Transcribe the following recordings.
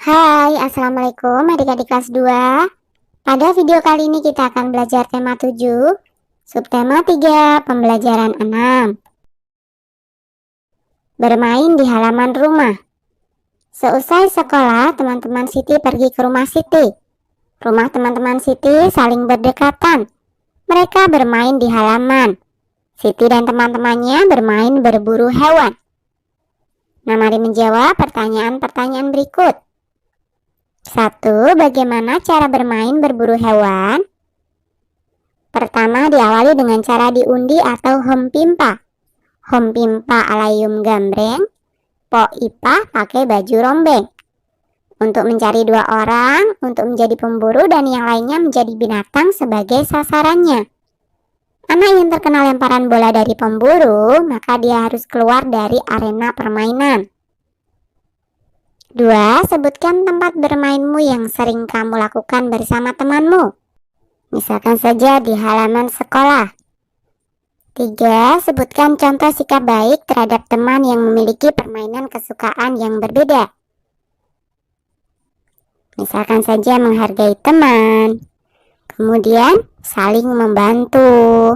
Hai, Assalamualaikum adik-adik kelas 2. Pada video kali ini kita akan belajar tema 7, subtema 3, pembelajaran 6. Bermain di halaman rumah. Seusai sekolah, teman-teman Siti pergi ke rumah Siti. Rumah teman-teman Siti saling berdekatan. Mereka bermain di halaman. Siti dan teman-temannya bermain berburu hewan. Nah, mari menjawab pertanyaan-pertanyaan berikut. 1. Bagaimana cara bermain berburu hewan? Pertama, diawali dengan cara diundi atau hempimpa. Hempimpa alayum gambreng, po ipa pakai baju rombeng. Untuk mencari 2 orang, untuk menjadi pemburu dan yang lainnya menjadi binatang sebagai sasarannya. Anak yang terkena lemparan bola dari pemburu, maka dia harus keluar dari arena permainan. 2. Sebutkan tempat bermainmu yang sering kamu lakukan bersama temanmu. Misalkan saja di halaman sekolah. 3. Sebutkan contoh sikap baik terhadap teman yang memiliki permainan kesukaan yang berbeda. Misalkan saja menghargai teman. Kemudian saling membantu.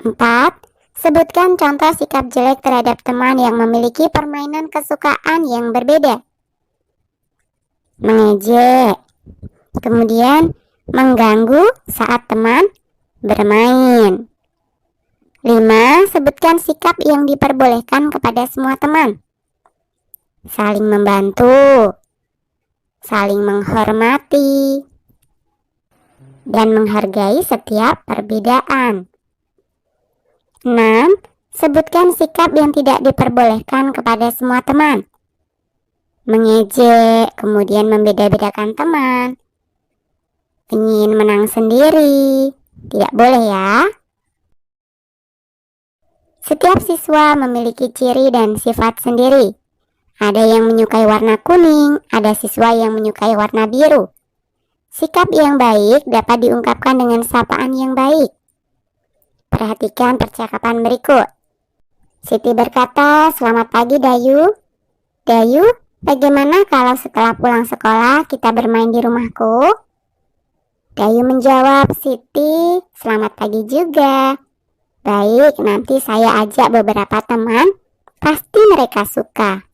4. Sebutkan contoh sikap jelek terhadap teman yang memiliki permainan kesukaan yang berbeda. Mengejek. Kemudian mengganggu saat teman bermain. 5. Sebutkan sikap yang diperbolehkan kepada semua teman. Saling membantu, saling menghormati, dan menghargai setiap perbedaan. 6. Sebutkan sikap yang tidak diperbolehkan kepada semua teman. Mengejek, kemudian membeda-bedakan teman. Ingin menang sendiri, tidak boleh ya. Setiap siswa memiliki ciri dan sifat sendiri. Ada yang menyukai warna kuning, ada siswa yang menyukai warna biru. Sikap yang baik dapat diungkapkan dengan sapaan yang baik. Perhatikan percakapan berikut. Siti berkata, "Selamat pagi, Dayu." "Dayu, bagaimana kalau setelah pulang sekolah kita bermain di rumahku?" Dayu menjawab, "Siti, selamat pagi juga." "Baik, nanti saya ajak beberapa teman, pasti mereka suka."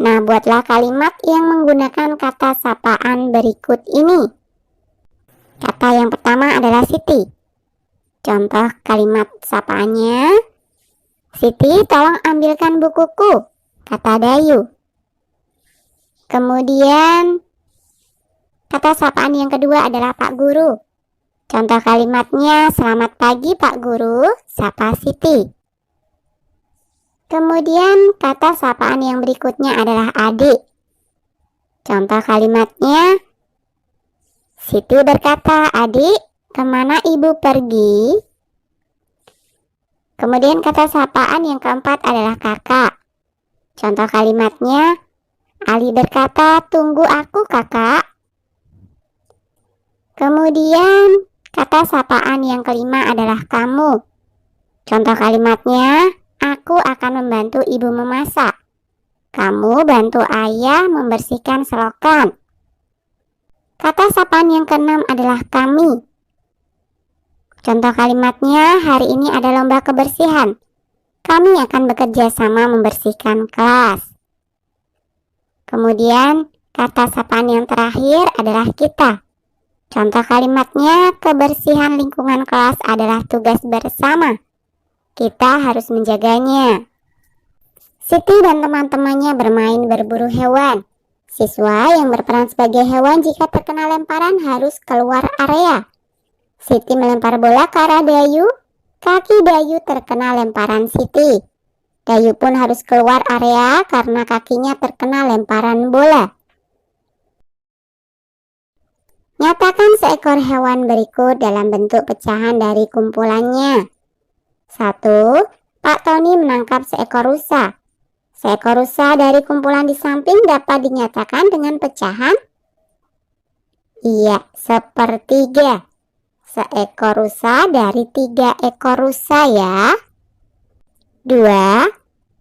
Nah, buatlah kalimat yang menggunakan kata sapaan berikut ini. Kata yang pertama adalah Siti. Contoh kalimat sapaannya, "Siti, tolong ambilkan bukuku," kata Dayu. Kemudian kata sapaan yang kedua adalah Pak Guru. Contoh kalimatnya, "Selamat pagi Pak Guru," sapa Siti. Kemudian kata sapaan yang berikutnya adalah adik. Contoh kalimatnya, Siti berkata, "Adik, kemana ibu pergi?" Kemudian kata sapaan yang keempat adalah kakak. Contoh kalimatnya, Ali berkata, "Tunggu aku kakak." Kemudian kata sapaan yang kelima adalah kamu. Contoh kalimatnya, "Aku akan membantu ibu memasak. Kamu bantu ayah membersihkan selokan." Kata sapaan yang keenam adalah kami. Contoh kalimatnya, "Hari ini ada lomba kebersihan. Kami akan bekerja sama membersihkan kelas." Kemudian kata sapaan yang terakhir adalah kita. Contoh kalimatnya, "Kebersihan lingkungan kelas adalah tugas bersama. Kita harus menjaganya." Siti dan teman-temannya bermain berburu hewan. Siswa yang berperan sebagai hewan jika terkena lemparan harus keluar area. Siti melempar bola ke arah Dayu. Kaki Dayu terkena lemparan Siti. Dayu pun harus keluar area karena kakinya terkena lemparan bola. Nyatakan seekor hewan berikut dalam bentuk pecahan dari kumpulannya. 1. Pak Tony menangkap seekor rusa. Seekor rusa dari kumpulan di samping dapat dinyatakan dengan pecahan? Iya, sepertiga. Seekor rusa dari 3 ekor rusa ya. 2.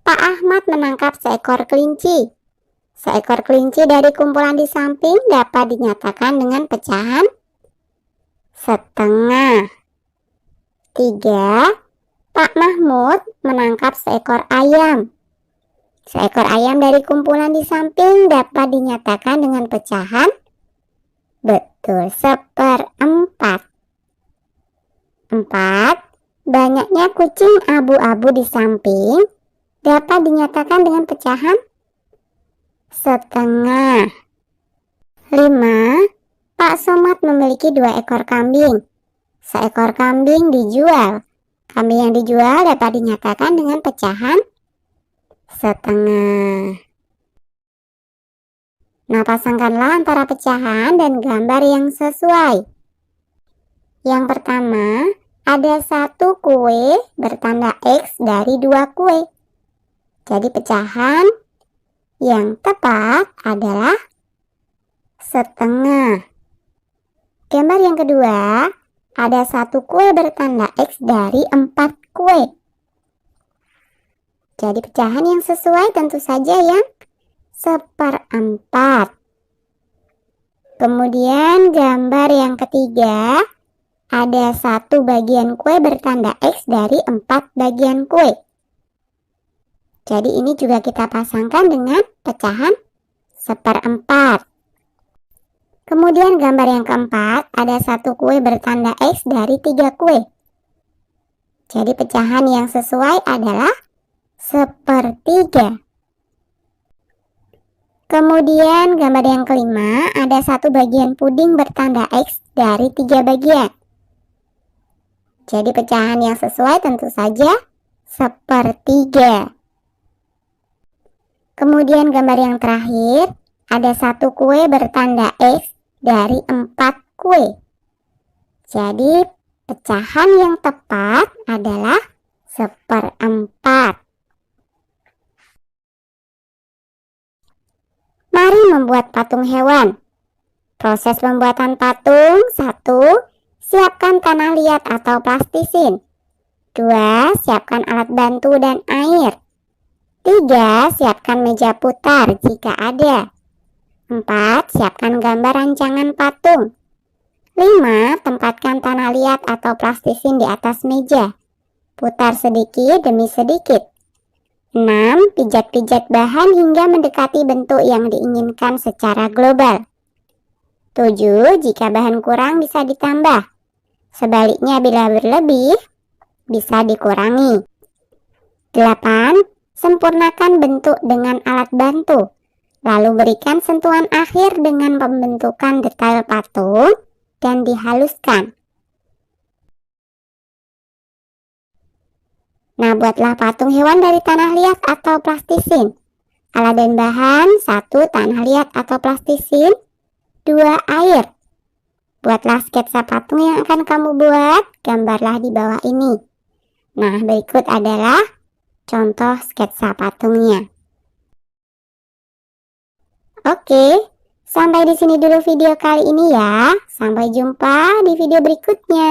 Pak Ahmad menangkap seekor kelinci. Seekor kelinci dari kumpulan di samping dapat dinyatakan dengan pecahan setengah. 3. Pak Mahmud menangkap seekor ayam. Seekor ayam dari kumpulan di samping dapat dinyatakan dengan pecahan betul 1/4. 4. Banyaknya kucing abu-abu di samping dapat dinyatakan dengan pecahan setengah. 5. Pak Somad memiliki 2 ekor kambing. Seekor kambing dijual. Kambing yang dijual dapat dinyatakan dengan pecahan setengah. Nah, pasangkanlah antara pecahan dan gambar yang sesuai. Yang pertama, ada 1 kue bertanda X dari 2 kue. Jadi pecahan yang tepat adalah setengah. Gambar yang kedua, ada 1 kue bertanda X dari 4 kue. Jadi pecahan yang sesuai tentu saja yang 1/4. Kemudian gambar yang ketiga, ada 1 bagian kue bertanda X dari 4 bagian kue. Jadi ini juga kita pasangkan dengan pecahan 1/4. Kemudian gambar yang keempat, ada 1 kue bertanda X dari 3 kue. Jadi pecahan yang sesuai adalah 1/3. Kemudian gambar yang kelima, ada 1 bagian puding bertanda X dari 3 bagian. Jadi pecahan yang sesuai tentu saja 1/3. Kemudian gambar yang terakhir, ada 1 kue bertanda X dari 4 kue. Jadi pecahan yang tepat adalah 1/4. Mari membuat patung hewan. Proses pembuatan patung: 1. Siapkan tanah liat atau plastisin. 2. Siapkan alat bantu dan air. 3. Siapkan meja putar jika ada. 4. Siapkan gambar rancangan patung. 5. Tempatkan tanah liat atau plastisin di atas meja. Putar sedikit demi sedikit. 6. Pijat-pijat bahan hingga mendekati bentuk yang diinginkan secara global. 7. Jika bahan kurang bisa ditambah. Sebaliknya bila berlebih, bisa dikurangi. 8. Sempurnakan bentuk dengan alat bantu. Lalu berikan sentuhan akhir dengan pembentukan detail patung dan dihaluskan. Nah, buatlah patung hewan dari tanah liat atau plastisin. Alat dan bahan: 1. Tanah liat atau plastisin. 2. Air. Buatlah sketsa patung yang akan kamu buat, gambarlah di bawah ini. Nah, berikut adalah contoh sketsa patungnya. Oke, sampai di sini dulu video kali ini ya. Sampai jumpa di video berikutnya.